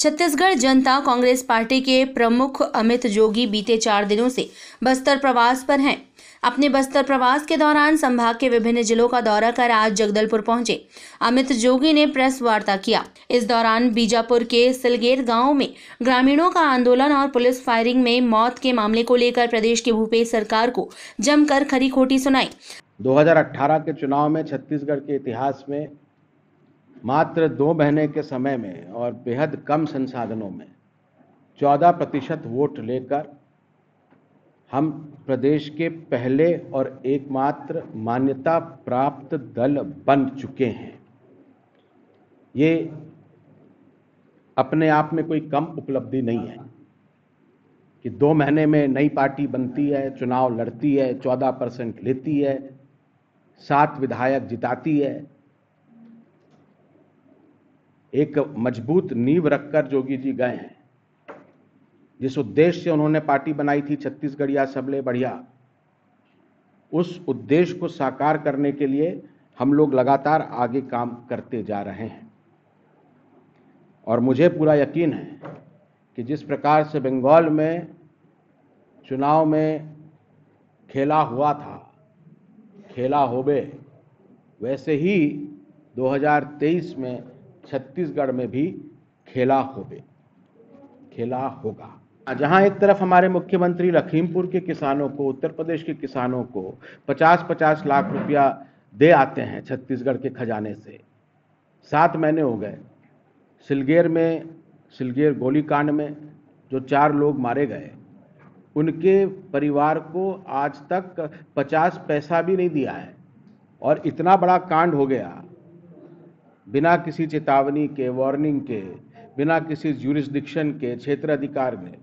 छत्तीसगढ़ जनता Congress party के प्रमुख अमित जोगी बीते 4 दिनों से बस्तर प्रवास पर हैं। अपने बस्तर प्रवास के दौरान संभाग के विभिन्न जिलों का दौरा कर आज जगदलपुर पहुंचे। अमित जोगी ने प्रेस वार्ता किया। इस दौरान बीजापुर के सिलगेर गांव में ग्रामीणों का आंदोलन और पुलिस फायरिंग में मौत के मामले को लेकर प्रदेश की भूपेश सरकार को जमकर खरी खोटी सुनाई। 2018 के चुनाव में छत्तीसगढ़ के इतिहास में मात्र 2 महीने के समय में और बेहद कम संसाधनों में 14% वोट लेकर हम प्रदेश के पहले और एकमात्र मान्यता प्राप्त दल बन चुके हैं। ये अपने आप में कोई कम उपलब्धि नहीं है कि 2 महीने में नई पार्टी बनती है, चुनाव लड़ती है, 14% लेती है, 7 विधायक जिताती है। एक मजबूत नींव रखकर जोगी जी गए हैं। जिस उद्देश्य से उन्होंने पार्टी बनाई थी छत्तीसगढ़िया सबले बढ़िया, उस उद्देश्य को साकार करने के लिए हम लोग लगातार आगे काम करते जा रहे हैं। और मुझे पूरा यकीन है कि जिस प्रकार से बंगाल में चुनाव में खेला हुआ था, खेला होबे, वैसे ही 2023 में छत्तीसगढ़ में भी खेला होगा। जहां एक तरफ हमारे मुख्यमंत्री लखीमपुर के किसानों को, उत्तर प्रदेश के किसानों को 50-50 लाख रुपया दे आते हैं छत्तीसगढ़ के खजाने से। 7 महीने हो गए। सिलगेर गोलीकांड में जो 4 लोग मारे गए, उनके परिवार को आज तक 50 पैसा भी नहीं दिया है। और इतना बड़ा कांड हो गया बिना किसी चेतावनी के, वार्निंग के, बिना किसी ज्यूरिसडिक्शन के, क्षेत्र अधिकार में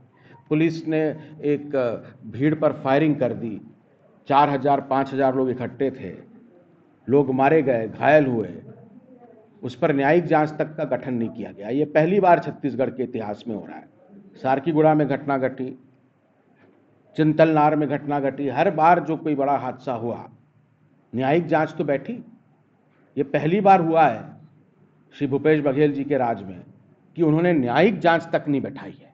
पुलिस ने एक भीड़ पर फायरिंग कर दी। 4000-5000 लोग इकट्ठे थे, लोग मारे गए, घायल हुए। उस पर न्यायिक जांच तक का गठन नहीं किया गया। ये पहली बार छत्तीसगढ़ के इतिहास में हो रहा है। सारकीगुड़ा में घटना घटी, चिंतलनार में घटना घटी। हर बार जो कोई बड़ा हादसा हुआ, न्यायिक जांच तो बैठी। ये पहली बार हुआ है श्री भूपेश बघेल जी के राज में कि उन्होंने न्यायिक जांच तक नहीं बैठाई है।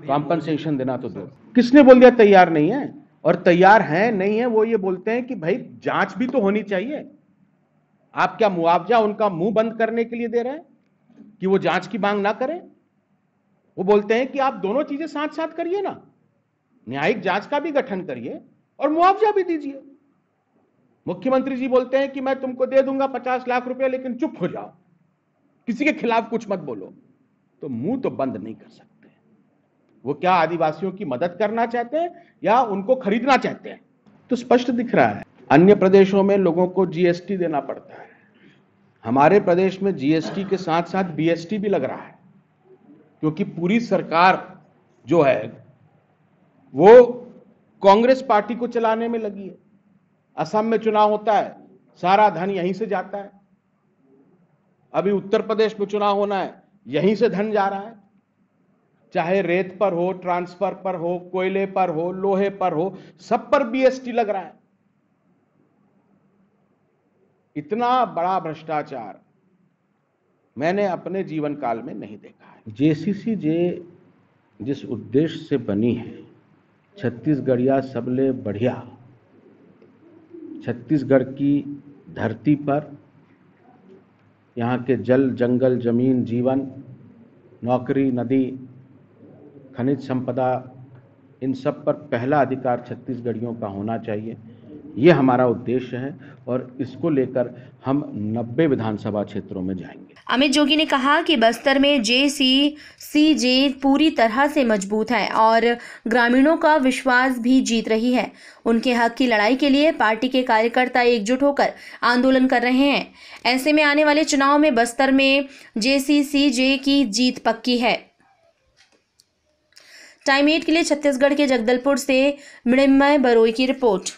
कॉम्पनसेशन देना तो दो। किसने बोल दिया तैयार नहीं है? और तैयार हैं नहीं है, वो ये बोलते हैं कि भाई जांच भी तो होनी चाहिए। आप क्या मुआवजा उनका मुंह बंद करने के लिए दे रहे हैं कि वो जांच की मांग ना करें? वो बोलते हैं कि आप दोनों चीजें साथ साथ करिए ना, न्यायिक जांच का भी गठन करिए और मुआवजा भी दीजिए। मुख्यमंत्री जी बोलते हैं कि मैं तुमको दे दूंगा 50 लाख रुपए, लेकिन चुप हो जाओ, किसी के खिलाफ कुछ मत बोलो। तो मुंह तो बंद नहीं कर सकते। वो क्या आदिवासियों की मदद करना चाहते हैं या उनको खरीदना चाहते हैं? तो स्पष्ट दिख रहा है। अन्य प्रदेशों में लोगों को जीएसटी देना पड़ता है। हमारे प्रदेश में जीएसटी के साथ साथ बीएसटी भी लग रहा है, क्योंकि पूरी सरकार जो है वो कांग्रेस पार्टी को चलाने में लगी है। असम में चुनाव होता है, सारा धन यहीं से जाता है। अभी उत्तर प्रदेश में चुनाव होना है, यहीं से धन जा रहा है। चाहे रेत पर हो, ट्रांसफर पर हो, कोयले पर हो, लोहे पर हो, सब पर बीएसटी लग रहा है। इतना बड़ा भ्रष्टाचार मैंने अपने जीवन काल में नहीं देखा है। जेसीसीजे जिस उद्देश्य से बनी है, छत्तीसगढ़िया सबले बढ़िया, छत्तीसगढ़ की धरती पर यहाँ के जल, जंगल, जमीन, जीवन, नौकरी, नदी, खनिज संपदा, इन सब पर पहला अधिकार छत्तीसगढ़ियों का होना चाहिए। ये हमारा उद्देश्य है और इसको लेकर हम 90 विधानसभा क्षेत्रों में जाएंगे। अमित जोगी ने कहा कि बस्तर में जेसीसीजे पूरी तरह से मजबूत है और ग्रामीणों का विश्वास भी जीत रही है। उनके हक की लड़ाई के लिए पार्टी के कार्यकर्ता एकजुट होकर आंदोलन कर रहे हैं। ऐसे में आने वाले चुनाव में बस्तर में जेसीसीजे की जीत पक्की है। टाइम 8 के लिए छत्तीसगढ़ के जगदलपुर से मृण्मय बरोई की रिपोर्ट।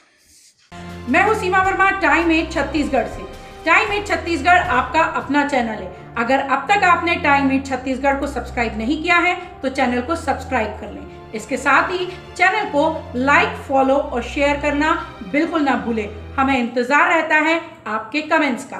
मैं हूं सीमा वर्मा, टाइम 8 छत्तीसगढ़ से। टाइम 8 छत्तीसगढ़ आपका अपना चैनल है। अगर अब तक आपने टाइम 8 छत्तीसगढ़ को सब्सक्राइब नहीं किया है तो चैनल को सब्सक्राइब कर लें। इसके साथ ही चैनल को लाइक, फॉलो और शेयर करना बिल्कुल ना भूलें। हमें इंतजार रहता है आपके कमेंट्स का।